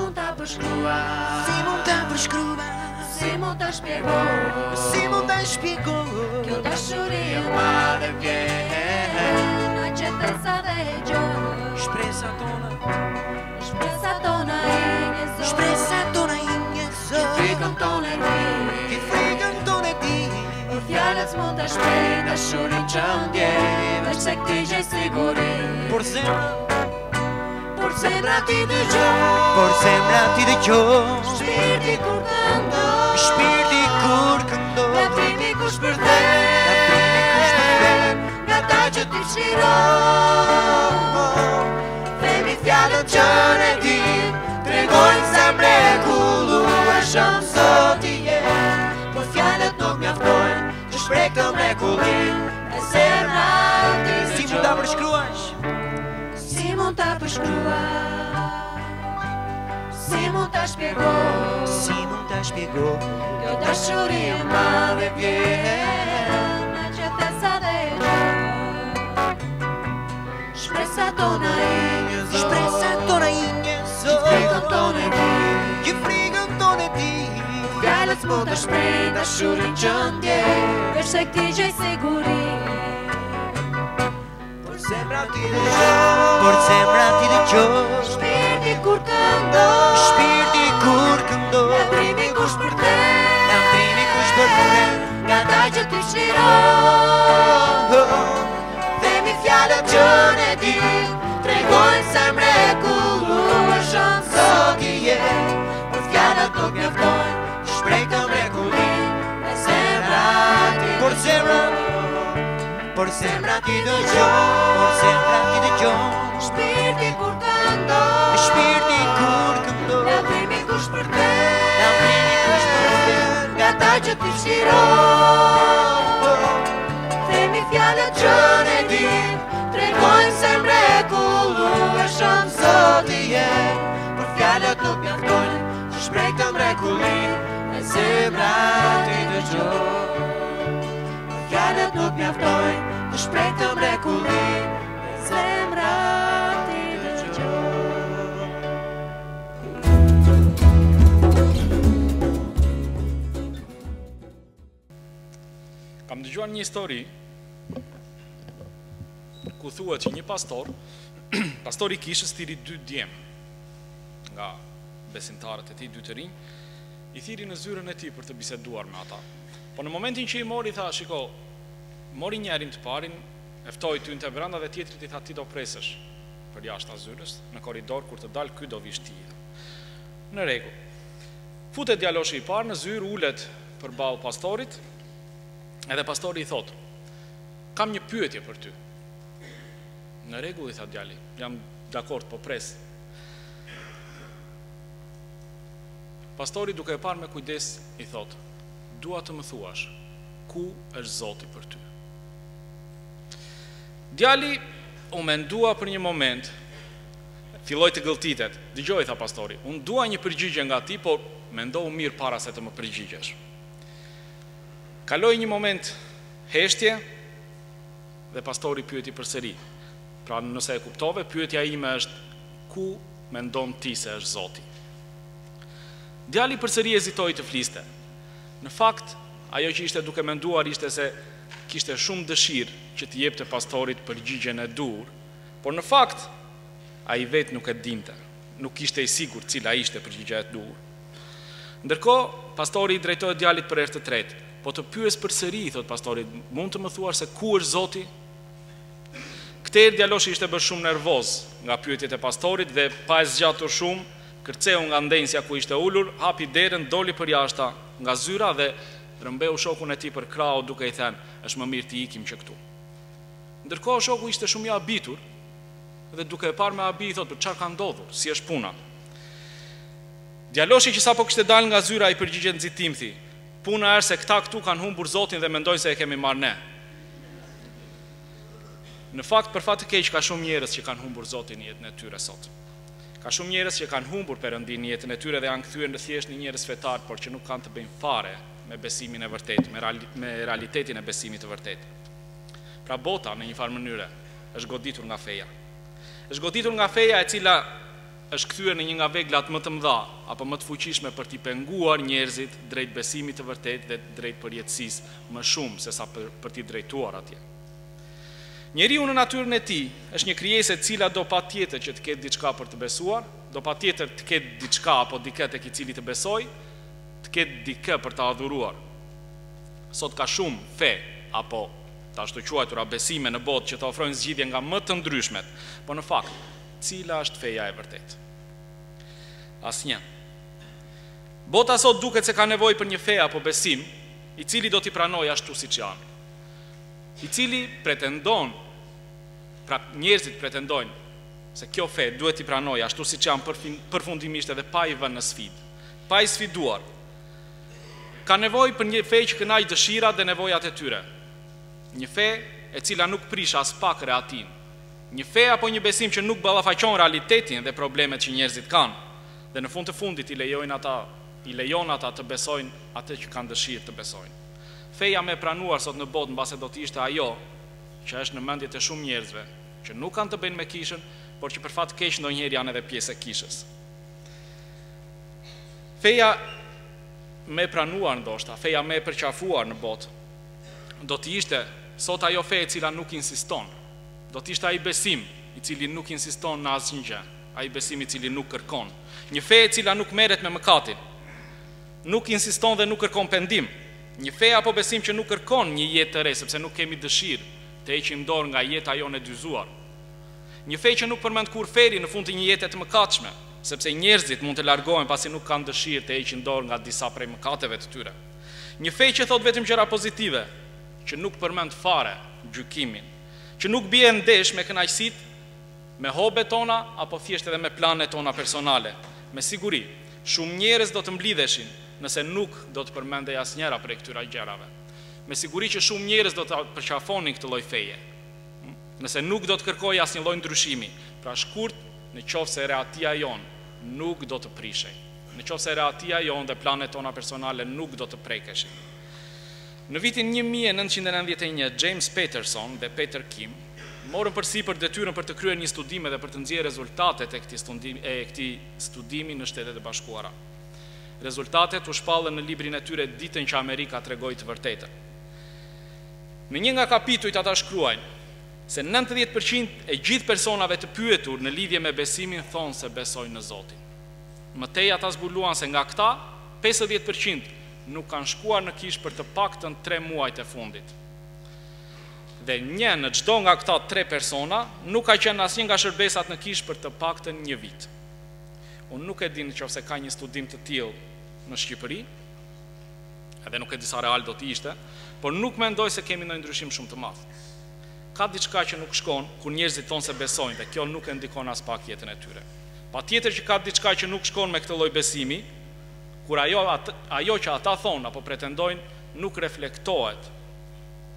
mund ta përshkrua, si mund ta përshkrua, si mund ta shpjego, si mund ta shpjego, kjo dashuri e madhe vjen, na qetësa dhe gjë, shpresa tona i një zot, shpresa tona i një zot, frikën tonë e di, ti frikën tonë e di, për fjalët s'mund ta shpreh dashurin që ndjej, veç se këtij gjej siguri, por zemra ti dëgjoj, por zemra ti dëgjoj, shpirti kur këndon, shpirti kur këndon, gatrimi kur shpërthen, nga ta që ti shiron, themi fjalët që ne dim, tregojnë sa mrekulluar shumë Zoti je, por fjalët nuk mjaftojnë që shpreh këtë mrekulli, e zemra ti si dëgjoj. mund ta përshkruash, Si mund ta përshkruash, si mund ta shpjegosh, si mund ta shpjegoj, kjo dashuri e madhe vjen, na qetësa dhe gjë, shpresa tona i një zot, shpresa tona i një zot, frikën tonë e di, që frikën tonë e di, fjalët s'mund ta shpreh dashurin që ndjej, veç se këtij gjej siguri, por zemra ti dëgjoj, por zemra ti dëgjoj, shpirti kur këndon, shpirti kur këndon, gatrimi kur shpërthen, gatrimi kur shpërthen, nga ta që ti shiron, themi fjalët që ne dim, tregojnë sa mrekulluar shumë Zoti je, por fjalët nuk mjaftojnë, shpreh këtë mrekulli, e zemra ti por zemra ti dëgjoj, por zemra ti dëgjoj, shpirti kur këndon, shpirti kur këndon, gatrimi kur shpërthen, gatrimi kur shpërthen, nga ta që ti shiron, themi fjalët që ne dim, tregojnë se mrekulluar shumë Zoti je, por fjalët nuk mjaftojnë, që shpreh këtë mrekulli, e zemra ti dëgjoj. Por fjalët nuk mjaftojnë, që shpreh këtë mrekulli, e zemra ti dëgjoj. Kam dëgjuar një histori ku thuhet që një pastor i kishës thiri 2 djem nga besimtarët e tij, 2 të rinj, i thiri në zyrën e tij për të biseduar me ata. Po në momentin që i mori, tha, shiko, mori njerin të parin, e ftoi ty në të brenda dhe tjetrit i tha ti do presësh për jashtë zyrës, në korridor kur të dal ky do vish ti. Në rregull. Futet djaloshi i parë në zyrë, ulet përballë pastorit, edhe pastori i thot, kam një pyetje për ty. Në rregull, i tha djali, jam dakord, po pres. Pastori duke e parë me kujdes i thot, dua të më thuash, ku është Zoti për ty? Djali u mendua për një moment, filloi të gëlltitet. Dëgjoj, tha pastori, unë dua një përgjigje nga ti, por mendohu mirë para se të më përgjigjesh. Kaloi një moment heshtje dhe pastori pyeti përsëri. Pra nëse e kuptove, pyetja ime është ku mendon ti se është Zoti? Djali përsëri hezitoi të fliste. Në fakt, ajo që ishte duke menduar ishte se kishte shumë dëshirë që t'i jepte pastorit përgjigjen e dur, por në fakt ai vetë nuk e dinte, nuk ishte i sigurt cila ishte përgjigja e dur. Ndërkohë, pastori i drejtohet djalit për herë të tretë. Po të pyes përsëri, thot pastori, mund të më thuash se ku është Zoti? Këtë djaloshi ishte bërë shumë nervoz nga pyetjet e pastorit dhe pa e zgjatur shumë, kërceu nga ndensja ku ishte ulur, hapi derën, doli për jashta nga zyra dhe rëmbeu shokun e tij për krau duke i thënë, është më mirë të ikim që këtu. Ndërkohë shoku ishte shumë i habitur dhe duke e parë me habi i thot, për çfarë ka ndodhur, si është puna? Djaloshi që sapo kishte dalë nga zyra i përgjigjet nxitim thi, puna është se këta këtu kanë humbur Zotin dhe mendojnë se e kemi marrë ne. Në fakt, për fat të keq, ka shumë njerëz që kanë humbur Zotin në jetën e tyre sot. Ka shumë njerëz që kanë humbur Perëndin në jetën e tyre dhe janë kthyer në thjesht në njerëz fetar, por që nuk kanë të bëjnë fare me besimin e vërtetë, me realitetin e besimit të vërtetë. Pra bota në një farë mënyre është goditur nga feja. Është goditur nga feja e cila është kthyer në një nga veglat më të mëdha apo më të fuqishme për t'i penguar njerëzit drejt besimit të vërtetë dhe drejt përjetësisë më shumë se sa për t'i drejtuar atje. Njeriu në natyrën e tij është një krijesë e cila do patjetër që të ketë diçka për të besuar, do patjetër të ketë diçka apo dikë tek i cili të besoj, të ketë dikë për të adhuruar. Sot ka shumë fe apo të ashtu quajtura besime në botë që të ofrojnë zgjidhje nga më të ndryshmet, por në fakt, cila është feja e vërtetë? Asnjë. Bota sot duket se ka nevojë për një fe apo besim, i cili do t'i pranojë ashtu siç janë. I cili pretendon, pra njerëzit pretendojnë se kjo fe duhet t'i pranojë ashtu siç janë përfundimisht edhe pa i vënë në sfidë, pa i sfiduar. Ka nevojë për një fe që kënaq dëshirat dhe nevojat e tyre. Një fe e cila nuk prish as pak reatin. Një fe apo një besim që nuk ballafaqon realitetin dhe problemet që njerëzit kanë, dhe në fund të fundit i lejon ata të besojnë atë që kanë dëshirë të besojnë. Feja më e pranuar sot në botë mbase do të ishte ajo që është në mendjet e shumë njerëzve, që nuk kanë të bëjnë me kishën, por që për fat keq ndonjëherë janë edhe pjesë e kishës. Feja më e pranuar ndoshta, feja më e përqafuar në botë, do të ishte sot ajo fe e cila nuk insiston. Do të ishte ai besim i cili nuk insiston në asnjë gjë, ai besim i cili nuk kërkon. Një fe e cila nuk merret me mëkatin, nuk insiston dhe nuk kërkon pendim. Një fe apo besim që nuk kërkon një jetë të re, sepse nuk kemi dëshirë të heqim dorë nga jeta jonë e dyzuar. Një fe që nuk përmend kur feri në fund të një jete të mëkatshme, sepse njerëzit mund të largohen pasi nuk kanë dëshirë të heqin dorë nga disa prej mëkateve të tyre. Një fe që thot vetëm gjëra pozitive, që nuk përmend fare gjykimin, që nuk bie ndesh me kënaqësitë, me hobet tona apo thjesht edhe me planet tona personale. Me siguri, shumë njerëz do të mblidheshin nëse nuk do të përmendej asnjëra prej këtyra gjërave. Me siguri që shumë njerëz do të përqafonin këtë lloj feje, nëse nuk do të kërkojë asnjë lloj ndryshimi. Pra shkurt, nëse reatia jonë nuk do të prishej, nëse reatia jonë dhe planet tona personale nuk do të prekeshin. Në vitin 1991, James Patterson dhe Peter Kim morën përsipër detyrën për të kryer një studim dhe për të nxjerrë rezultatet e këtij studimi në Shtetet e Bashkuara. Rezultatet u shpallën në librin e tyre Ditën që Amerika tregoi të vërtetën. Në një nga kapitujt ata shkruajnë se 90% e gjithë personave të pyetur në lidhje me besimin thonë se besojnë në Zotin. Mëtej ata zbuluan se nga këta 50% nuk kanë shkuar në kishë për të paktën 3 muajt e fundit. Dhe një në çdo nga këta 3 persona nuk ka qenë asnjë nga shërbesat në kishë për të paktën 1 vit. Unë nuk e di nëse ka një studim të tillë në Shqipëri, edhe nuk e di sa real do të ishte, por nuk mendoj se kemi ndonjë ndryshim shumë të madh. Ka diçka që nuk shkon kur njerëzit thonë se besojnë dhe kjo nuk e ndikon as pak jetën e tyre. Patjetër që ka diçka që nuk shkon me këtë lloj besimi, kur ajo që ata thonë apo pretendojnë nuk reflektohet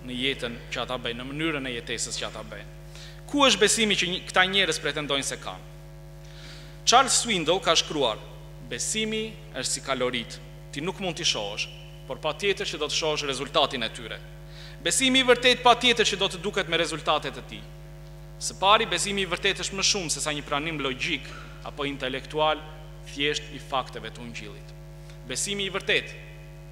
në jetën që ata bëjnë, në mënyrën e jetesës që ata bëjnë. Ku është besimi që këta njerëz pretendojnë se kanë? Charles Swindoll ka shkruar: besimi është si kalorit, ti nuk mund t'i shohësh, por patjetër që do të shohësh rezultatin e tyre. Besimi i vërtet patjetër që do të duket me rezultatet e tij. Së pari, besimi i vërtet është më shumë se sa një pranim logjik apo intelektual thjesht i fakteve të Ungjillit. Besimi i vërtet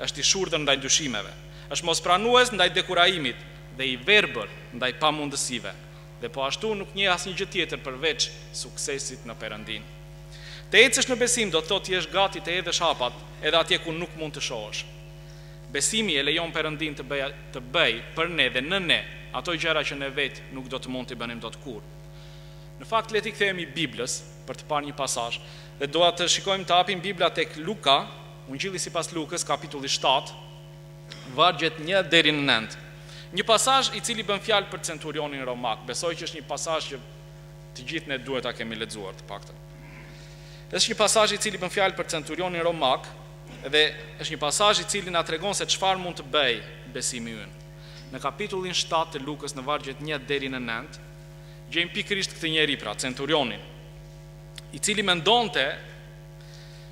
është i shurdhër ndaj dyshimeve, është mospranues ndaj dekurajimit dhe i verbër ndaj pamundësive, dhe po ashtu nuk njeh asnjë gjë tjetër përveç suksesit në Perëndinë. Të ecësh në besim do të thotë jesh gati të hedhësh hapat edhe atje ku nuk mund të shohësh. Besimi e lejon Perëndinë të bëj për ne dhe në ne ato gjëra që ne vetë nuk do të mund të bënim dot kur. Në fakt le të kthehemi Biblës për të parë një pasazh dhe dua të shikojmë të hapim Bibla tek Luka, Ungjilli sipas Lukës, kapitulli 7, vargjet 1 deri në 9. Një pasazh i cili bën fjalë për centurionin romak. Besoj që është një pasazh që të gjithë ne duhet ta kemi lexuar të paktën. Është një pasazh i cili bën fjalë për centurionin romak dhe është një pasazh i cili na tregon se çfarë mund të bëj besimi ynë. Në kapitullin 7 të Lukës në vargjet 1 deri në 9, gjejmë pikërisht këtë njeri, pra centurionin, i cili mendonte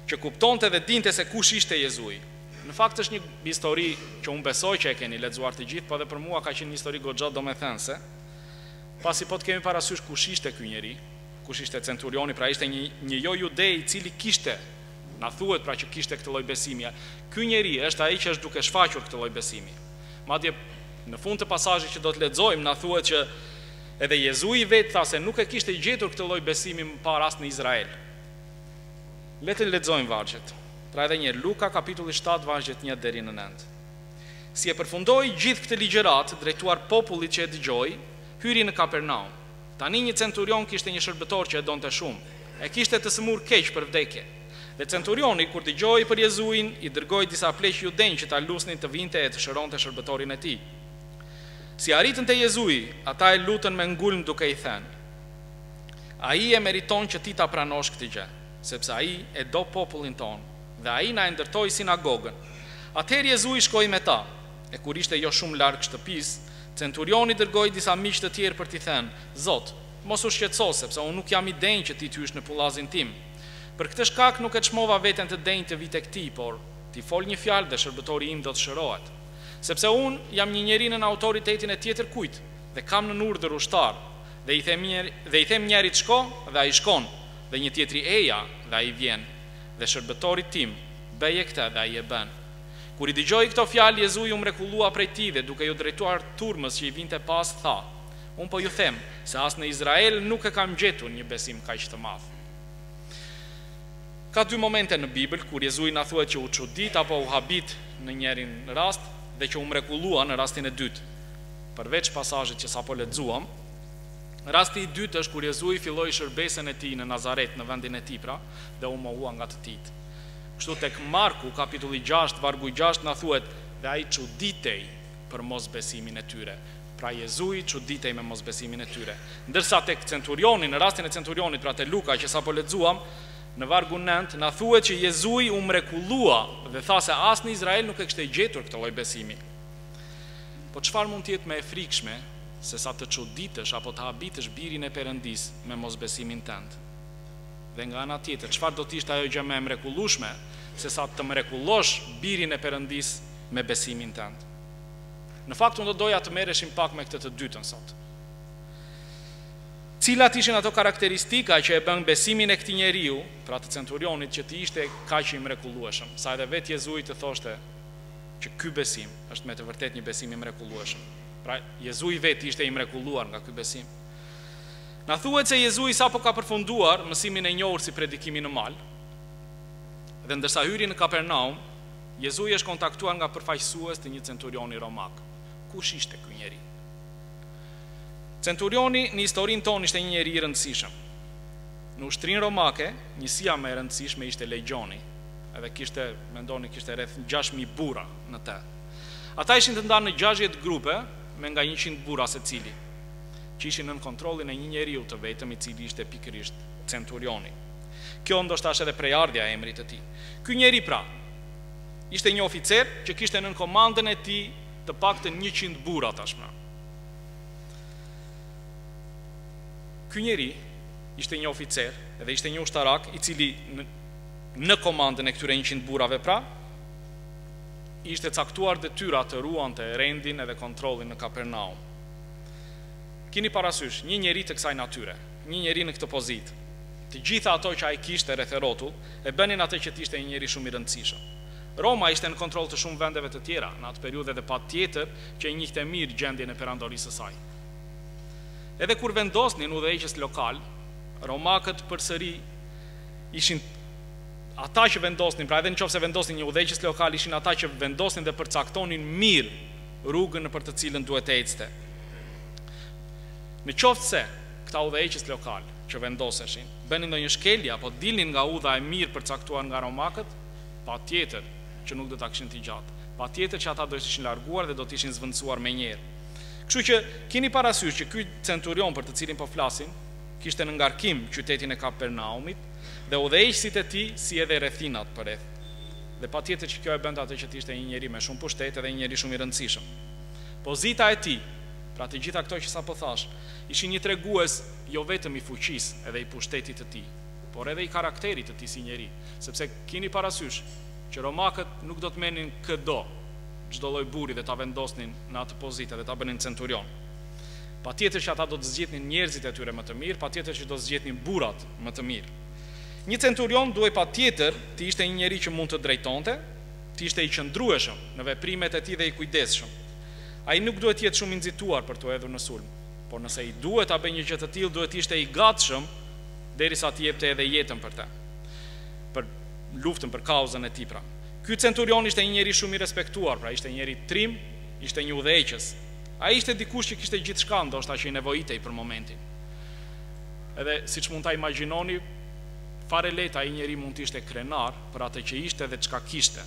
që kuptonte dhe dinte se kush ishte Jezui. Në fakt është një histori që unë besoj që e keni lexuar të gjithë, por edhe për mua ka qenë një histori goxha domethënëse. Pasi po të kemi parasysh kush ishte ky njeri, kush ishte centurioni, pra ishte një jo judej i cili kishte, na thuhet pra që kishte këtë lloj besimi. Ky njeri është ai që është duke shfaqur këtë lloj besimi. Madje në fund të pasazhit që do të lexojmë, na thuhet që edhe Jezui vetë tha se nuk e kishte gjetur këtë lloj besimi më parë as në Izrael. Le të lexojmë vargjet. Pra edhe një Luka kapitulli 7 vargjet 1 deri në 9. Si e përfundoi gjithë këtë ligjërat drejtuar popullit që e dëgjoi, hyri në Kapernaum. Tani një centurion kishte një shërbëtor që e donte shumë. E kishte të sëmur keq për vdekje. Dhe centurioni kur dëgjoi për Jezuin, i dërgoi disa pleq judenj që ta lusnin të vinte e të shëronte shërbëtorin e tij. Si arritën te Jezui, ata e lutën me ngulm duke i thënë: ai e meriton që ti ta pranosh këtë gjë, sepse ai e do popullin ton, dhe ai na ndërtoi sinagogën. Atëherë Jezui shkoi me ta, e kur ishte jo shumë larg shtëpisë, centurioni dërgoi disa miq të tjerë për t'i thënë: Zot, mos u shqetëso, sepse unë nuk jam i denjë që ti të hysh në pullazin tim. Për këtë shkak nuk e çmova veten të denjë të vi tek ti, por ti fol një fjalë dhe shërbëtori im do të shërohet. Sepse unë jam një njeri në autoritetin e tjetër kujt, dhe kam në urdhër ushtar, dhe i them njerit shko, dhe ai shkon, dhe një tjetri eja, dhe ai vjen, dhe shërbëtori tim bëje këtë dhe ai e bën. Kur i dëgjoi këto fjalë, Jezui u mrekullua prej tij dhe duke ju drejtuar turmës që i vinte pas, tha: unë po ju them se as në Izrael nuk e kam gjetur një besim kaq të madh. Ka dy momente në Bibël kur Jezui na thuhet që u çudit apo u habit në njërin rast dhe që u mrekullua në rastin e dytë. Përveç pasazhit që sapo lexuam, rasti i dytë është kur Jezui filloi shërbesën e tij në Nazaret, në vendin e tij pra, dhe u mohua nga të tij. Kështu tek Marku kapitulli 6 vargu 6 na thuhet: dhe ai çuditej për mosbesimin e tyre. Pra Jezui çuditej me mosbesimin e tyre. Ndërsa tek centurioni, në rastin e centurionit, pra te Luka që sapo lexuam, në vargu 9 na thuhet që Jezui u mrekullua dhe tha se as në Izrael nuk e kishte gjetur këtë lloj besimi. Po çfarë mund të jetë më e frikshme se sa të çuditësh apo të habitësh birin e Perëndis me mosbesimin tënd? Dhe nga ana tjetër, çfarë do të ishte ajo gjë më e mrekullueshme se sa të mrekullosh birin e Perëndis me besimin tënd? Në fakt unë do doja të merreshim pak me këtë të dytën sot. Cilat ishin ato karakteristika që e bën besimin e këtij njeriu, pra të centurionit, që të ishte kaq i mrekullueshëm, sa edhe vetë Jezui të thoshte që ky besim është me të vërtet një besim i mrekullueshëm. Pra Jezui vetë ishte i mrekulluar nga ky besim. Na thuhet se Jezui sapo ka përfunduar mësimin e njohur si predikimi në mal, dhe ndërsa hyri në Kapernaum, Jezui është kontaktuar nga përfaqësues të një centurioni romak. Kush ishte ky njeri? Centurioni në historinë tonë ishte një njeri i rëndësishëm. Në ushtrinë romake, njësia më e rëndësishme ishte legjoni, edhe kishte rreth 6.000 burra në të. Ata ishin të ndarë në 60 grupe me nga 100 burra secili, që ishin nën kontrollin e një njeriu të vetëm i cili ishte pikërisht centurioni. Kjo ndoshta është edhe prejardhja e emrit të tij. Ky njeri pra ishte një oficer që kishte nën komandën e tij të paktën 100 burra tashmë. Ky njeri ishte një oficer edhe ishte një ushtarak i cili në komandën e këtyre 100 burrave pra ishte caktuar detyra të ruante rendin edhe kontrollin në Kapernaum. Kini parasysh, një njeri të kësaj natyre, një njeri në këtë pozitë, të gjitha ato që ai kishte rreth e rrotull e bënin atë që ishte një njeri shumë i rëndësishëm. Roma ishte në kontroll të shumë vendeve të tjera në atë periudhë dhe patjetër që i njihte mirë gjendjen e perandorisë së saj. Edhe kur vendosnin udhëheqës lokal, romakët përsëri ishin ata që vendosnin, pra edhe nëse vendosnin një udhëheqës lokal, ishin ata që vendosnin dhe përcaktonin mirë rrugën nëpër të cilën duhet të ecte. Në qoftë se këta udhëheqës lokal që vendoseshin bënin ndonjë shkelje apo dilnin nga udha e mirë përcaktuar nga romakët, patjetër që nuk do ta kishin të gjatë. Patjetër që ata do të ishin larguar dhe do të ishin zvendësuar menjëherë. Kështu që keni parasysh që ky centurion për të cilin po flasim kishte në ngarkim qytetin e Kapernaumit dhe udhëheqësit e tij si edhe rrethinat përreth. Dhe patjetër që kjo e bënte atë që të ishte një njeri me shumë pushtet edhe një njeri shumë i rëndësishëm. Pozita e tij, pra të gjitha këto që sapo thash, ishin një tregues jo vetëm i fuqisë edhe i pushtetit të tij, por edhe i karakterit të tij si njeri, sepse keni parasysh që romakët nuk do të merrnin çdo lloj burri dhe ta vendosnin në atë pozitë dhe ta bënin centurion. Patjetër që ata do të zgjidhnin njerëzit e tyre më të mirë, patjetër që do të zgjidhnin burrat më të mirë. Një centurion duhej patjetër të ishte një njeri që mund të drejtonte, të ishte i qëndrueshëm në veprimet e tij dhe i kujdesshëm. Ai nuk duhet të jetë shumë i nxituar për të hedhur në sulm, por nëse i duhet ta bëjë një gjë të tillë, duhet të ishte i gatshëm derisa të jepte edhe jetën për të. Për luftën për kauzën e tij pra. Ky centurion ishte një njeri shumë i respektuar, pra ishte një njeri trim, ishte një udhëheqës. Ai ishte dikush që kishte gjithçka ndoshta që i nevojitej për momentin. Edhe siç mund ta imagjinoni, fare lehtë ai njeri mund të ishte krenar për atë që ishte dhe çka kishte.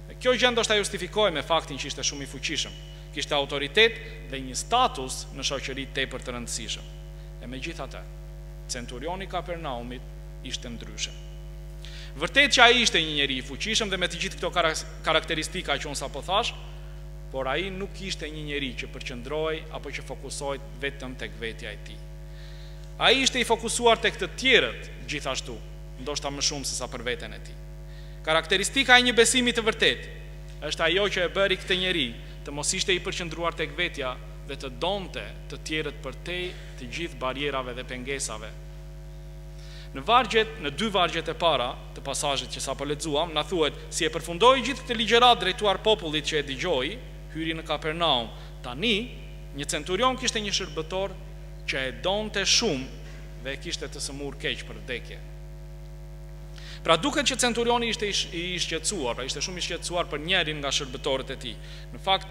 Dhe kjo gjë ndoshta justifikohej me faktin që ishte shumë i fuqishëm, kishte autoritet dhe një status në shoqëri tepër të rëndësishëm. E megjithatë, centurioni i Kapernaumit ishte ndryshe. Vërtet që ai ishte një njeri i fuqishëm dhe me të gjithë këto karakteristika që unë sapo thash, por ai nuk ishte një njeri që përqendrohej apo që fokusohej vetëm tek vetja e tij. Ai ishte i fokusuar tek të tjerët gjithashtu, ndoshta më shumë se sa për veten e tij. Karakteristika e një besimi të vërtetë është ajo që e bëri këtë njeri të mos ishte i përqendruar tek vetja dhe të donte të tjerët përtej të gjithë barierave dhe pengesave. Në dy vargjet e para të pasazhit që sapo lexuam, na thuhet si e përfundoi gjithë këtë ligjërat drejtuar popullit që e dëgjoi, hyri në Kapernaum. Tani, një centurion kishte një shërbëtor që e donte shumë dhe kishte të sëmurë keq për vdekje. Pra duket që centurioni ishte i shqetësuar, pra ishte shumë i shqetësuar për njërin nga shërbëtorët e tij. Në fakt,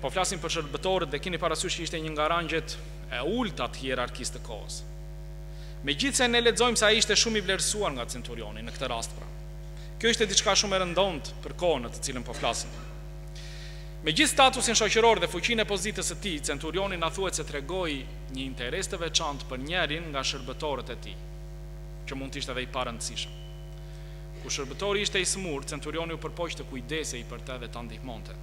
po flasim për shërbëtorët dhe keni parasysh që ishte një nga rangjet e ulta të hierarkisë të kohës. Megjithse ne lexojmë se ai ishte shumë i vlerësuar nga centurioni në këtë rast pra. Kjo ishte diçka shumë e rëndësishme për kohën në të cilën po flasim. Megjithë statusin shoqëror dhe fuqinë e pozitës së tij, centurioni na thuhet se tregoi një interes të veçantë për njërin nga shërbëtorët e tij, që mund të ishte edhe i parëndësishëm. Kur shërbëtori ishte i smur, centurioni u përpoq të kujdesej për të dhe ta ndihmonte.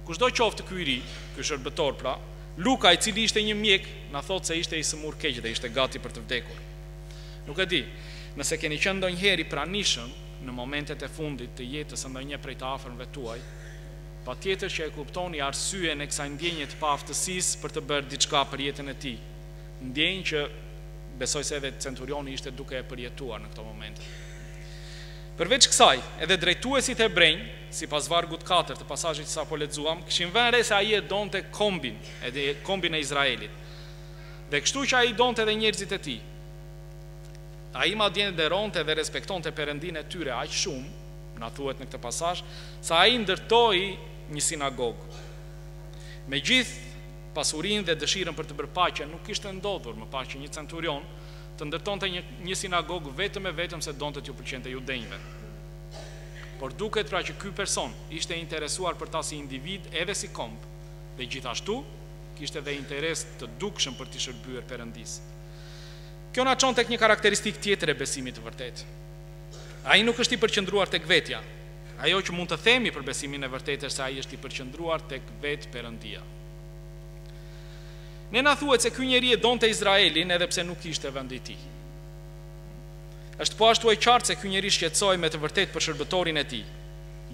Kushdo qoftë ky i ri, ky shërbëtor pra, Luka, i cili ishte një mjek, na thot se ishte i sëmur keq dhe ishte gati për të vdekur. Nuk e di, nëse keni qenë ndonjëherë i pranishëm në momentet e fundit të jetës së ndonjë prej të afërmve tuaj, patjetër që e kuptoni arsyeën e kësaj ndjenje të paaftësisë për të bërë diçka për jetën e tij. Ndjenjë që besoj se edhe centurioni ishte duke e përjetuar në këto momente. Përveç kësaj, edhe drejtuesit e brenj, sipas vargut 4 të pasazhit që sapo lexuam, kishin vënë re se ai e donte kombin e Izraelit. Dhe kështu që ai donte edhe njerëzit e tij. Ai madje nderonte dhe respektonte Perëndinë e tyre aq shumë, na thuhet në këtë pasazh, sa ai ndërtoi një sinagogë. Megjithë pasurinë dhe dëshirën për të bërë paqe, nuk kishte ndodhur më parë që një centurion të ndërtonte një sinagogë vetëm e vetëm se donte t'ju pëlqente judenjve. Por duket pra që ky person ishte interesuar për ta si individ edhe si komb, dhe gjithashtu kishte edhe interes të dukshëm për t'i shërbyer Perëndisë. Kjo na çon tek një karakteristikë tjetër e besimit të vërtetë. Ai nuk është i përqendruar tek vetja. Ajo që mund të themi për besimin e vërtetë është se ai është i përqendruar tek vetë Perëndia. Ne na thuhet se ky njeri e donte Izraelin edhe pse nuk ishte vendi i tij. Është po ashtu e qartë se ky njeri shqetësohej me të vërtetë për shërbëtorin e tij,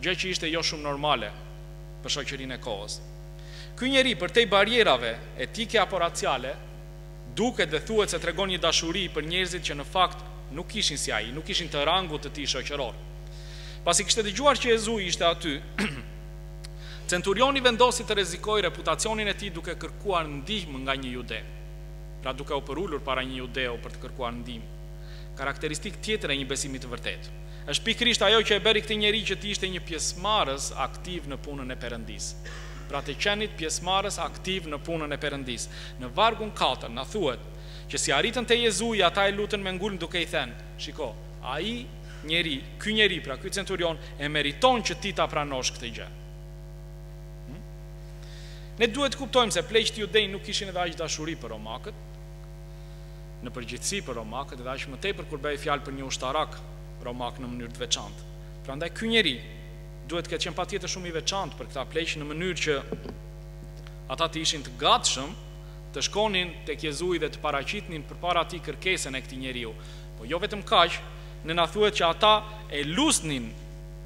gjë që ishte jo shumë normale për shoqërinë e kohës. Ky njeri përtej barierave etike apo raciale, duket dhe thuhet se tregon një dashuri për njerëzit që në fakt nuk ishin si ai, nuk ishin të rangut të tij shoqëror. Pasi kishte dëgjuar që Jezui ishte aty, centurioni vendosi të rrezikojë reputacionin e tij duke kërkuar ndihmë nga një jude. Pra duke u përulur para një judeu për të kërkuar ndihmë. Karakteristikë tjetër e një besimi të vërtetë është pikërisht ajo që e bëri këtë njeri që të ishte një pjesëmarrës aktiv në punën e Perëndisë. Pra të qenit pjesëmarrës aktiv në punën e Perëndisë. Në vargun 4 na thuhet që si arritën te Jezui, ata e lutën me ngulm duke i thënë: "Shiko, ai ky njeri, pra ky centurion e meriton që ti ta pranosh këtë gjë." Ne duhet të kuptojmë se pleqt judej nuk kishin edhe aq dashuri për romakët, në përgjithësi për romakët, edhe aq më tepër kur bëhej fjalë për një ushtarak romak në mënyrë të veçantë. Prandaj ky njeri duhet të ketë qenë patjetër shumë i veçantë për këta pleq në mënyrë që ata të ishin të gatshëm të shkonin tek Jezui dhe të paraqitnin përpara tij kërkesën e këtij njeriu. Po jo vetëm kaq, ne na thuhet që ata e lusnin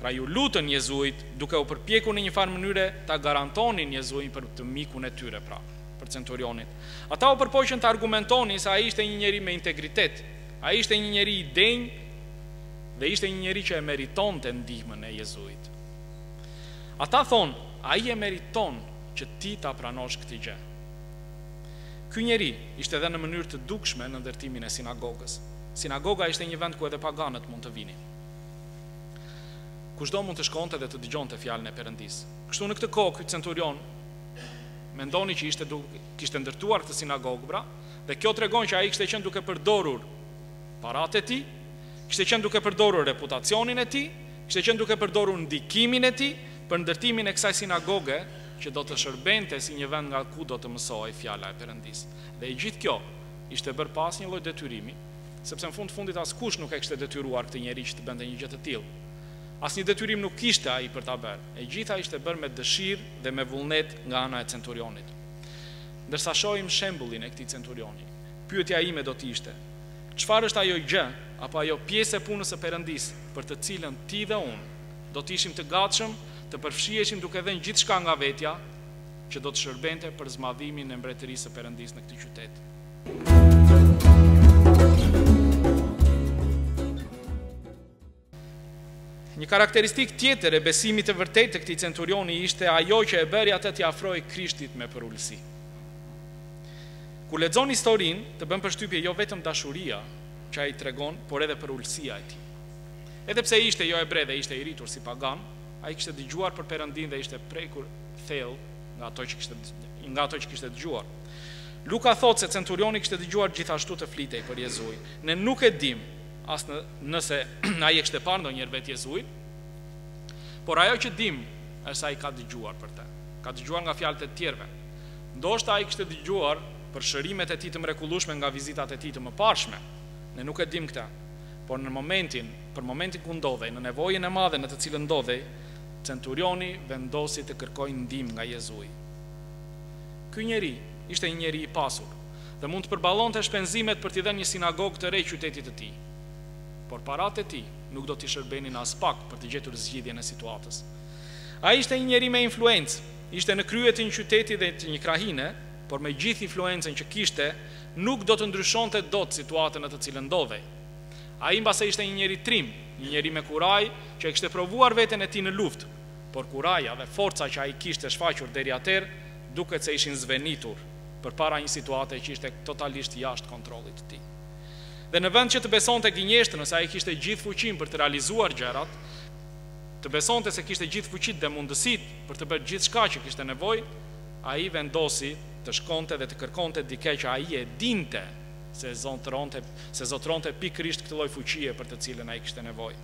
Pra ju lutën Jezuit duke u përpjekur në një farë mënyre ta garantonin Jezuin për të mikun e tyre, pra, për centurionit. Ata u përpoqën të argumentonin se ai ishte një njeri me integritet, ai ishte një njeri i denjë dhe ishte një njeri që e meritonte ndihmën e Jezuit. Ata thonë, ai e meriton që ti ta pranosh këtë gjë. Ky njeri ishte edhe në mënyrë të dukshme në ndërtimin e sinagogës. Sinagoga ishte një vend ku edhe paganët mund të vinin. Kushdo mund të shkonte dhe të dëgjonte fjalën e Perëndisë. Kështu në këtë kohë ky centurion mendoni që kishte ndërtuar këtë sinagogë, pra, dhe kjo tregon që ai kishte qenë duke përdorur paratë e tij, kishte qenë duke përdorur reputacionin e tij, kishte qenë duke përdorur ndikimin e tij për ndërtimin e kësaj sinagoge që do të shërbente si një vend nga ku do të mësohej fjala e Perëndisë. Dhe i gjithë kjo ishte bërë pas një lloj detyrimi, sepse në fundit askush nuk e kishte detyruar këtë njerëz që të bënte një gjë të tillë. Asnjë detyrim nuk kishte ai për ta bërë. E gjitha ishte bërë me dëshirë dhe me vullnet nga ana e centurionit. Ndërsa shohim shembullin e këtij centurioni, pyetja ime do të ishte: çfarë është ajo gjë apo ajo pjesë e punës së Perëndisë për të cilën ti dhe unë do të ishim të gatshëm të përfshiheshim duke dhënë gjithçka nga vetja që do të shërbente për zmadhimin e mbretërisë së Perëndisë në këtë qytet? Një karakteristik tjetër e besimit të vërtetë të këtij centurioni ishte ajo që e bëri atë të afrojë Krishtit me përulësi. Kur lexon historinë, të bën përshtypje jo vetëm dashuria që ai tregon, por edhe përulësia e tij. Edhe pse ishte jo ebre dhe ishte i rritur si pagan, ai kishte dëgjuar për Perëndin dhe ishte prekur thellë nga ato që kishte dëgjuar. Luka thotë se centurioni kishte dëgjuar gjithashtu të flitej për Jezuin. Ne nuk e dim as nëse ai e kishte parë ndonjëherë vetë Jezuin, por ajo që dim është se ai ka dëgjuar për të. Ka dëgjuar nga fjalët e tjerëve. Ndoshta ai kishte dëgjuar për shërimet e tij të mrekullueshme nga vizitat e tij të mëparshme. Ne nuk e dim këtë, por për momentin ku ndodhej, në nevojën e madhe në të cilën ndodhej, centurioni vendosi të kërkojë ndihmë nga Jezui. Ky njeri ishte një njeri i pasur dhe mund të përballonte shpenzimet për t'i dhënë një sinagogë të re qytetit të tij. Por paratë e tij nuk do t'i shërbenin as pak për të gjetur zgjidhjen e situatës. Ai ishte një njeri me influencë, ishte në krye të një qyteti dhe të një krahine, por me gjithë influencën që kishte, nuk do të ndryshonte dot situatën në të cilën ndodhej. Ai mbase ishte një njeri trim, një njeri me kuraj që e kishte provuar veten e tij në luftë, por kuraja dhe forca që ai kishte shfaqur deri atëherë duket se ishin zvenitur përpara një situate që ishte totalisht jashtë kontrollit të tij. Dhe në vend që të besonte gënjeshtër, nëse ai kishte gjithë fuqinë për të realizuar gjërat, të besonte se kishte gjithë fuqitë dhe mundësitë për të bërë gjithçka që kishte nevojë, ai vendosi të shkonte dhe të kërkonte dikë që ai e dinte se zotronte pikërisht këtë lloj fuqie për të cilën ai kishte nevojë.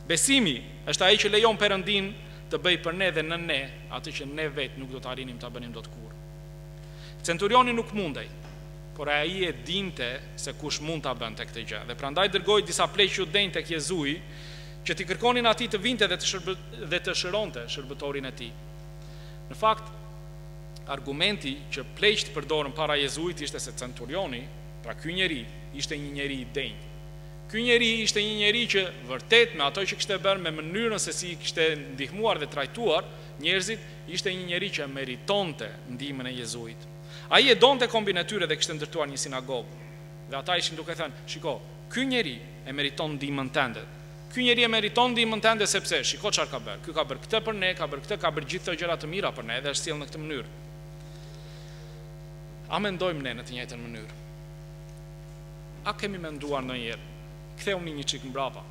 Besimi është ai që lejon Perëndin të bëj për ne dhe në ne atë që ne vetë nuk do të arrinim ta bënim dot kurrë. Centurioni nuk mundej, por ai e dinte se kush mund ta bënte këtë gjë, dhe prandaj dërgoi disa pleq judej tek Jezui që t'i kërkonin atij të vinte dhe të shëronte shërbëtorin e tij. Në fakt, argumenti që pleqt përdorën para Jezuit ishte se centurioni, pra ky njeri, ishte një njeri i denjë. Ky njeri ishte një njeri që vërtet me ato që kishte bërë, me mënyrën se si kishte ndihmuar dhe trajtuar njerëzit, ishte një njeri që meritonte ndihmën e Jezuit. Ai e donte kombin e tyre dhe kishte ndërtuar një sinagogë. Dhe ata ishin duke thënë, shiko, ky njeri e meriton ndihmën tënde. Ky njeri e meriton ndihmën tënde sepse shiko çfarë ka bërë. Ky ka bërë këtë për ne, ka bërë këtë, ka bërë gjithë këto gjëra të mira për ne dhe është sjell në këtë mënyrë. A mendojmë ne në të njëjtën mënyrë? A kemi menduar ndonjëherë? Ktheuni një çik mbrapa.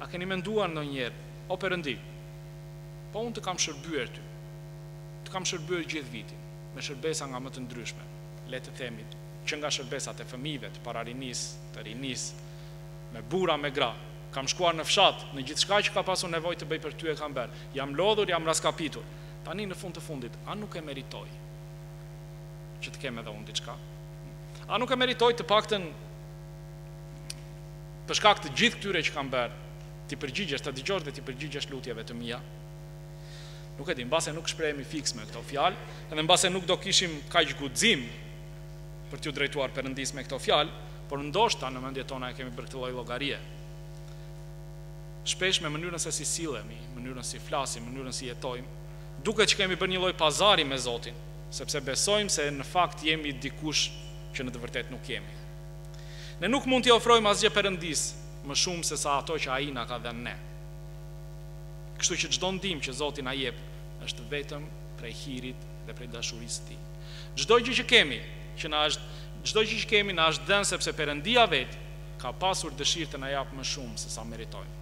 A keni menduar ndonjëherë, o Perëndi, po unë të kam shërbyer ty. Të kam shërbyer gjithë vitin me shërbesa nga më të ndryshme. Le të themi, që nga shërbesat e fëmijëve, të pararinisë, të rinisë, me burra, me gra. Kam shkuar në fshat, në gjithçka që ka pasur nevojë të bëj për ty e kam bërë. Jam lodhur, jam raskapitur. Tani në fund të fundit, a nuk e meritoj që të kem edhe unë diçka? A nuk e meritoj të paktën për shkak të gjithë këtyre që kam bërë, ti përgjigjesh, të dëgjosh dhe ti përgjigjesh lutjeve të mia? Nuk e di, mbase nuk shprehemi fiks me këto fjalë, edhe mbase nuk do kishim kaq guxim për t'ju drejtuar Perëndisë me këto fjalë, por ndoshta në mendjet tona e kemi bërë këtë lloj llogarie. shpesh me mënyrën se si sillemi, mënyrën si flasim, mënyrën si jetojmë, duket që kemi bërë një lloj pazari me Zotin, sepse besojmë se në fakt jemi dikush që në të vërtetë nuk jemi. Ne nuk mund t'i ofrojmë asgjë Perëndis më shumë se sa ato që ai na ka dhënë ne. Kështu që çdo ndihmë që Zoti na jep është vetëm prej hirit dhe prej dashurisë së Tij. Çdo gjë që kemi, çdo gjë që kemi na është dhënë sepse Perëndia vet ka pasur dëshirë të na japë më shumë se sa meritojmë.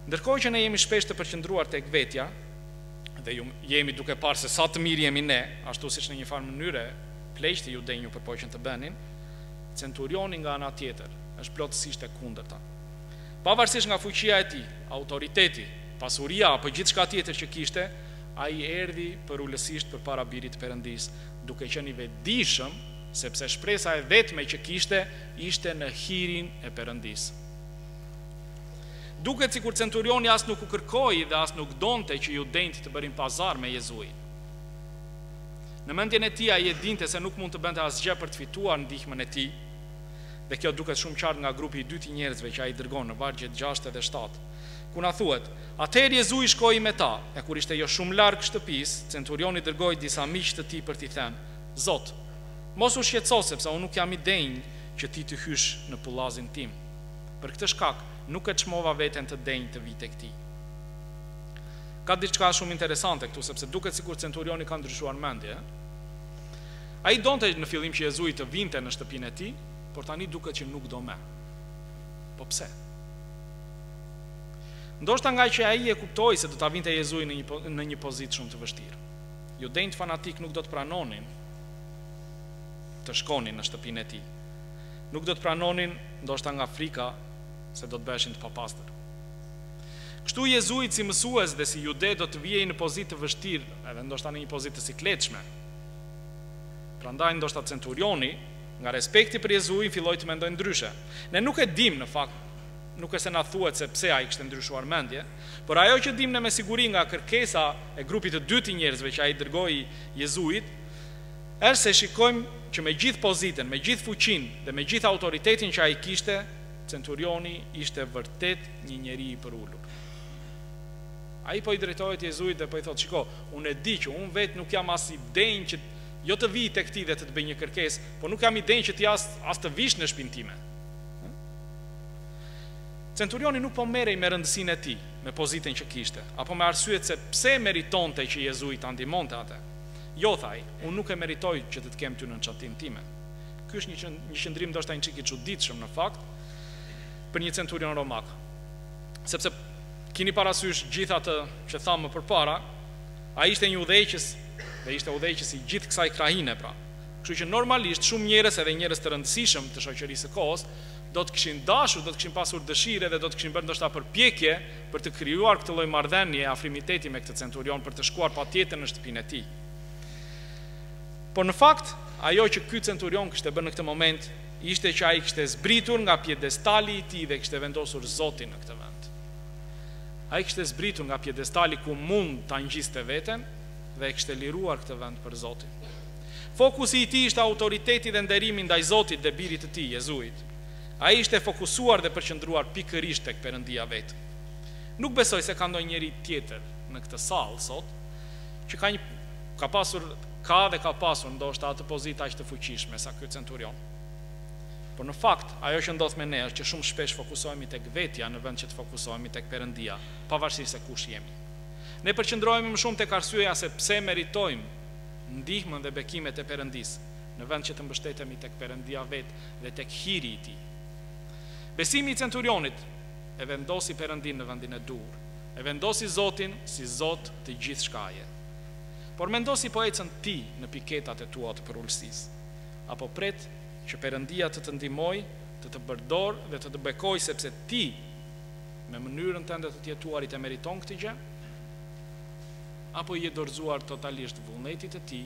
Ndërkohë që ne jemi shpesh të përqendruar tek vetja dhe jemi duke parë se sa të mirë jemi ne, ashtu siç në një farë mënyre pleqtë ju denjë përpoqen të bënin, centurioni nga ana tjetër është plotësisht e kundërta. Pavarësisht nga fuqia e tij, autoriteti, pasuria apo gjithçka tjetër që kishte, ai erdhi përulësisht përpara birit të Perëndis, duke qenë i vetëdijshëm, sepse shpresa e vetme që kishte ishte në hirin e Perëndis. Duket sikur centurioni as nuk u kërkoi dhe as nuk donte që judejt të bërin pazar me Jezuin. Në mendjen e tij ai e dinte se nuk mund të bënte asgjë për të fituar ndihmën e tij. Dhe kjo duket shumë qartë nga grupi i dytë i njerëzve që ai dërgon në vargjet 6 dhe 7, ku na thuhet: atëherë Jezui shkoi me ta, e kur ishte jo shumë larg shtëpisë, centurioni dërgoi disa miq të tij për t'i thënë: Zot, mos u shqetëso sepse unë nuk jam i denjë që ti të hysh në pullazin tim. Për këtë shkak nuk e çmova veten të denjë të vi tek ti. Ka diçka shumë interesante këtu, sepse duket sikur centurioni ka ndryshuar mendje. Ai donte në fillim që Jezui të vinte në shtëpinë e tij, por tani duket që nuk do më. Po pse? Ndoshta nga që ai e kuptoi se do ta vinte Jezui në një pozitë shumë të vështirë. Judejt fanatik nuk do të pranonin të shkonin në shtëpinë e tij. Nuk do të pranonin, ndoshta nga frika se do të bëheshin të papastër. Kështu Jezui si mësues dhe si jude do të vijej në pozitë të vështirë, edhe ndoshta në një pozitë të sikletshme. Prandaj ndoshta centurioni, nga respekti për Jezuin, filloi të mendojë ndryshe. Ne nuk e dim në fakt, nuk e se na thuhet se pse ai kishte ndryshuar mendje, por ajo që dim ne me siguri nga kërkesa e grupit të dytë i njerëzve që ai dërgoi Jezuit, është se shikojmë që me gjithë pozitën, me gjithë fuqinë dhe me gjithë autoritetin që ai kishte, centurioni ishte vërtet një njeri i përulur. Ai po i drejtohet Jezuit dhe po i thotë: shiko, unë e di që unë vetë nuk jam as i denjë që jo të vij tek ti dhe të bëj një kërkesë, por nuk jam i denjë që ti as të vish në shtëpinë time. Centurioni nuk po merrej me rëndësinë e tij, me pozitën që kishte, apo me arsyet se pse meritonte që Jezui ta ndihmonte atë. Jo, thaj, unë nuk e meritoj që të kem ty në çantinë time. Ky është një qëndrim ndoshta një çik i çuditshëm në fakt për një centurion romak. Sepse keni parasysh gjithë atë që thamë më përpara, ai ishte një udhëheqës dhe ishte udhëheqës i gjithë kësaj krahine pra. Kështu që normalisht shumë njerëz, edhe njerëz të rëndësishëm të shoqërisë së kohës, do të kishin dashur, do të kishin pasur dëshirë dhe do të kishin bërë ndoshta përpjekje për të krijuar këtë lloj marrëdhënie, afrimiteti me këtë centurion për të shkuar patjetër në shtëpinë e tij. Por në fakt, ajo që ky centurion kishte bërë në këtë moment ishte që ai kishte zbritur nga piedestali i tij dhe kishte vendosur Zotin në këtë vend. Ai kishte zbritur nga piedestali ku mund ta ngjiste veten dhe kishte liruar këtë vend për Zotin. Fokusi i tij ishte autoriteti dhe nderimi ndaj Zotit dhe birit të tij, Jezuit. Ai ishte fokusuar dhe përqendruar pikërisht tek Perëndia vet. Nuk besoj se ka ndonjë njeri tjetër në këtë sallë sot që ka pasur ndoshta atë pozitë aq të fuqishme sa ky centurion. Por në fakt, ajo që ndodh me ne është që shumë shpesh fokusohemi tek vetja në vend që të fokusohemi tek Perëndia, pavarësisht se kush jemi. Ne përqendrohemi më shumë tek arsyeja se pse meritojmë ndihmën dhe bekimet e Perëndis, në vend që të mbështetemi tek Perëndia vet dhe tek hiri i tij. Besimi i centurionit e vendosi Perëndin në vendin e dur, e vendosi Zotin si Zot të gjithë shkaje. Por mendosi po ecën ti në piketat e tua të përulësisë, apo pret që Perëndia të ndihmoj, të përdor dhe të bekoj sepse ti me mënyrën tënde të jetuarit e meriton këtë gjë, apo i e dorëzuar totalisht vullnetit të tij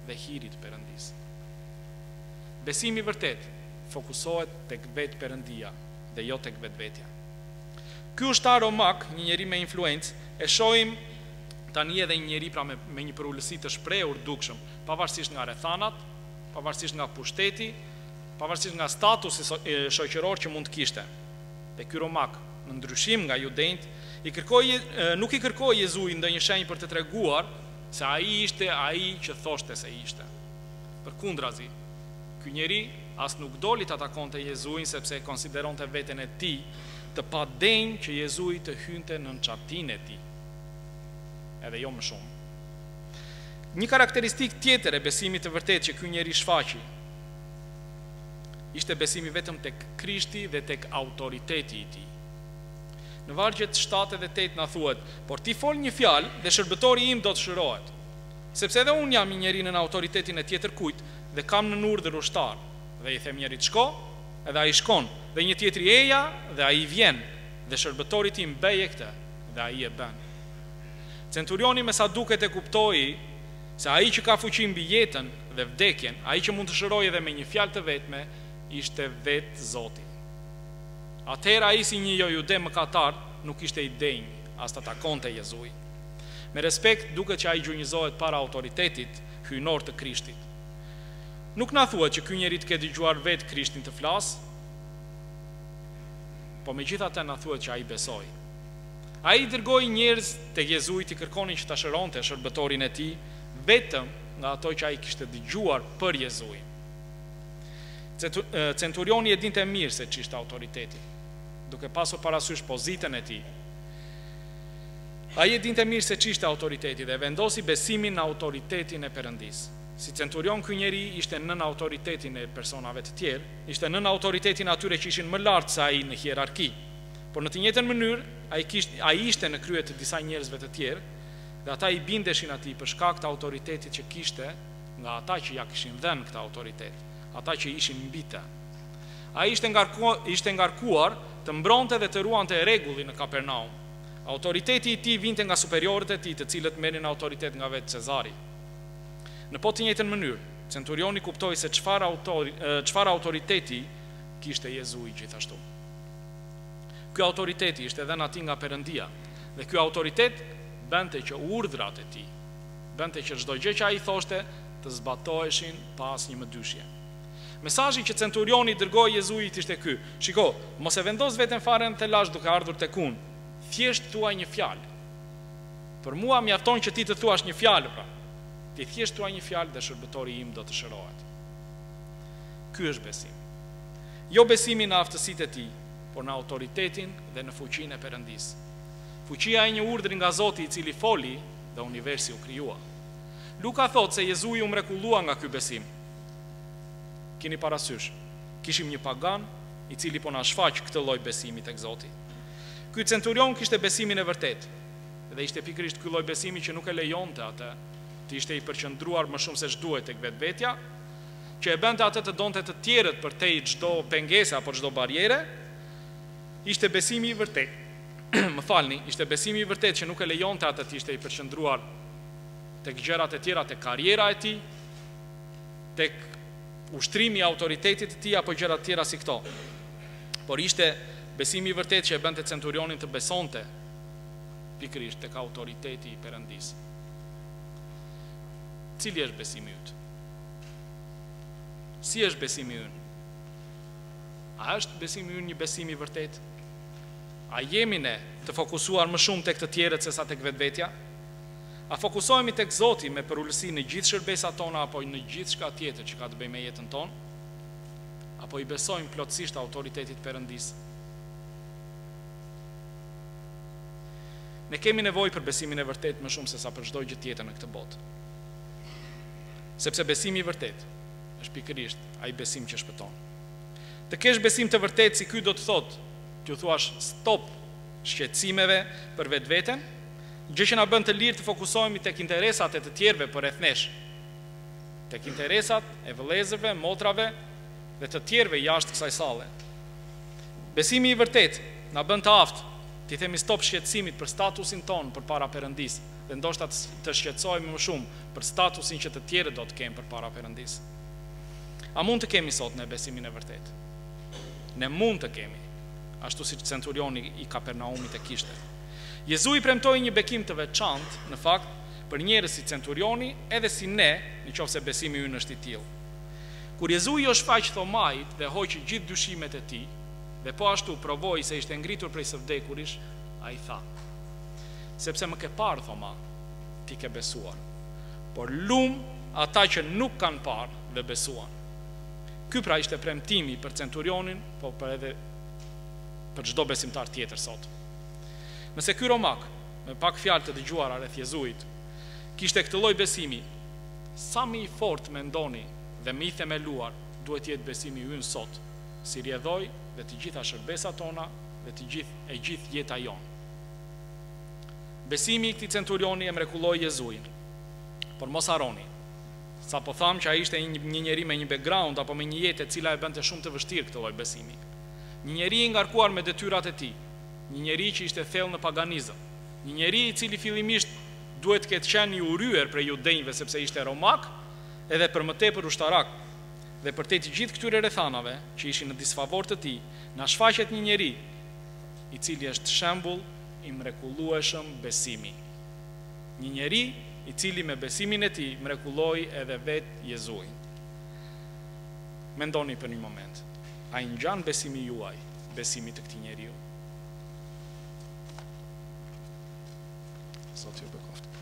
dhe hirit të Perëndis. Besimi i vërtet fokusohet tek vetë Perëndia dhe jo tek vetvetja. Ky ushtar romak, një njeri me influencë, e shohim tani edhe një njeri pra me një përulësi të shprehur dukshëm, pavarësisht nga rrethanat, pavarësisht nga pushteti, pavarësisht nga statusi shoqëror që mund të kishte. Dhe ky romak në ndryshim nga judenjt, nuk i kërkoi Jezui ndonjë shenjë për të treguar se ai ishte ai që thoshte se ishte. Përkundrazi, ky njeri as nuk doli të atakonte Jezuin sepse e konsideronte veten e tij të padenjë që Jezui të hynte në çatinë e tij. Edhe jo më shumë. Një karakteristikë tjetër e besimit të vërtetë që ky njeri shfaqi ishte besimi vetëm tek Krishti dhe tek autoriteti i tij. Në vargjet 7 dhe 8 na thuhet: "Por ti fol një fjalë dhe shërbëtori im do të shërohet. Sepse edhe unë jam një njeri në autoritetin e tjetër kujt dhe kam në urdhër ushtar, dhe i them njerit shko, edhe ai shkon, dhe një tjetri eja dhe ai vjen, dhe shërbëtori tim bëje këtë dhe ai e bën." Centurioni me sa duket e kuptoi se ai që ka fuqi mbi jetën dhe vdekjen, ai që mund të shërojë edhe me një fjalë të vetme, ishte vetë Zoti. Atëherë ai si një jude mëkatar nuk ishte i denj as të takonte Jezui. Me respekt duket që ai gjunjëzohet para autoritetit hyjnor të Krishtit. Nuk na thuhet që ky njeri të ketë dëgjuar vetë Krishtin të flas, po megjithatë na thuhet që ai besoi. Ai dërgoi njerëz tek Jezui të kërkonin që ta shëronte shërbëtorin e tij vetëm nga ato që ai kishte dëgjuar për Jezuin. Centurioni e dinte mirë se ç'ishte autoriteti, duke pasur parasysh pozitën e tij. Ai e dinte mirë se ç'ishte autoriteti dhe vendosi besimin në autoritetin e Perëndis. Si centurion, ky njeri ishte nën autoritetin e personave të tjerë, ishte nën autoritetin atyre që ishin më lart se ai në hierarki. Por në të njëjtën mënyrë, ai ishte në krye të disa njerëzve të tjerë, dhe ata i bindeshin atij për shkak të autoritetit që kishte nga ata që ja kishin dhënë këtë autoritet, ata që ishin mbi të. Ai ishte ngarkuar të mbronte dhe të ruante rregullin në Kapernaum. Autoriteti i tij vinte nga superiorët e tij, të cilët merrin autoritet nga vetë Cezari. Në po të njëjtën mënyrë, centurioni kuptoi se çfarë autoriteti kishte Jezui gjithashtu. Ky autoriteti ishte dhënë atij nga Perëndia, dhe ky autoritet bënte që urdhrat e tij, bënte që çdo gjë që ai thoshte të zbatoheshin pa asnjë mëdyshje. Mesazhi që centurioni dërgoi Jezuit ishte ky: "Shiko, mos e vendos veten fare në thelash duke ardhur tek unë. Thjesht thuaj një fjalë. Për mua mjafton që ti të thuash një fjalë, pra. Ti thjesht thuaj një fjalë dhe shërbëtori im do të shërohet." Ky është besimi. Jo besimi në aftësitë e tij, por në autoritetin dhe në fuqinë e Perëndisë. Fuqia e një urdhri nga Zoti i cili foli dhe universi u krijua. Luka thot se Jezui u mrekullua nga ky besim. Keni parasysh, kishim një pagan i cili po na shfaq këtë lloj besimi tek Zoti. Ky centurion kishte besimin e vërtetë, dhe ishte pikërisht ky lloj besimi që nuk e lejonte atë të ishte i përqendruar më shumë se ç'duhet tek vetvetja, që e bënte atë të donte të tjerët përtej çdo pengese apo çdo barriere. Ishte besimi i vërtetë. Më falni, ishte besimi i vërtetë që nuk e lejonte atë të ishte i përqendruar tek gjërat e tjera, tek karriera e tij, tek ushtrimi i autoritetit të tij apo gjëra të tjera si këto. Por ishte besimi i vërtetë që e bënte centurionin të besonte pikërisht tek autoriteti i Perëndisë. Cili është besimi yt? Si është besimi ynë? A është besimi ynë një besim i vërtetë? A jemi ne të fokusuar më shumë tek të tjerët se sa tek vetvetja? A fokusohemi tek Zoti me përulësi në gjithë shërbesat tona apo në gjithë shka tjetër që ka të bëjë me jetën tonë? Apo i besojmë plotësisht autoritetit Perëndisë? Ne kemi nevojë për besimin e vërtetë më shumë se sa për çdo gjë tjetër në këtë botë. Sepse besimi i vërtetë është pikërisht ai besim që shpëton. Të kesh besim të vërtetë si ky do të thotë t'ju thuash stop shqetësimeve për vetveten, gjë që na bën të lirë të fokusohemi tek interesat e të tjerëve përreth nesh, tek interesat e vëllezërve, motrave dhe të tjerëve jashtë kësaj salle. Besimi i vërtetë na bën të aftë t'i themi stop shqetësimit për statusin ton përpara Perëndisë, dhe ndoshta të shqetësohemi më shumë për statusin që të tjerët do të kemë përpara Perëndisë. A mund të kemi sot në besimin e vërtetë? Ne mund të kemi, ashtu si centurioni i Kapernaumit e kishte. Jezui premtoi një bekim të veçantë, në fakt, për njerëz si centurioni, edhe si ne, nëse besimi ynë është i tillë. Kur Jezui u shfaq Thomait dhe hoqi gjithë dyshimet e tij, Dhe po ashtu provoi se ishte ngritur prej së vdekurish, ai tha: sepse më ke parë, thoma, ti ke besuar. Por lum ata që nuk kanë parë dhe besuan. Ky pra ishte premtimi për centurionin, po për edhe për çdo besimtar tjetër sot. Nëse ky romak, me pak fjalë të dëgjuara rreth Jezuit, kishte këtë lloj besimi, sa më i fortë mendoni dhe më i themeluar duhet jetë besimi ynë sot, si rjedhoj dhe të gjitha shërbesat tona dhe e gjithë jeta jonë. Besimi i këtij centurioni e mrekulloi Jezuin. Por mos harroni, sa po tham që ai ishte një njeri me një background apo me një jetë e cila e bënte shumë të vështirë këtë lloj besimi. Një njeri i ngarkuar me detyrat e tij, një njeri që ishte thellë në paganizëm, një njeri i cili fillimisht duhet të ketë qenë i urryer prej judenjve sepse ishte romak, edhe për më tepër ushtarak. Dhe përtej të gjithë këtyre rrethanave që ishin në disfavor të tij, na shfaqet një njeri i cili është shembull i mrekullueshëm besimi. Një njeri i cili me besimin e tij mrekulloi edhe vetë Jezuin. Mendoni për një moment, a i ngjan besimi juaj, besimi të këtij njeriu? Zoti ju bekoft.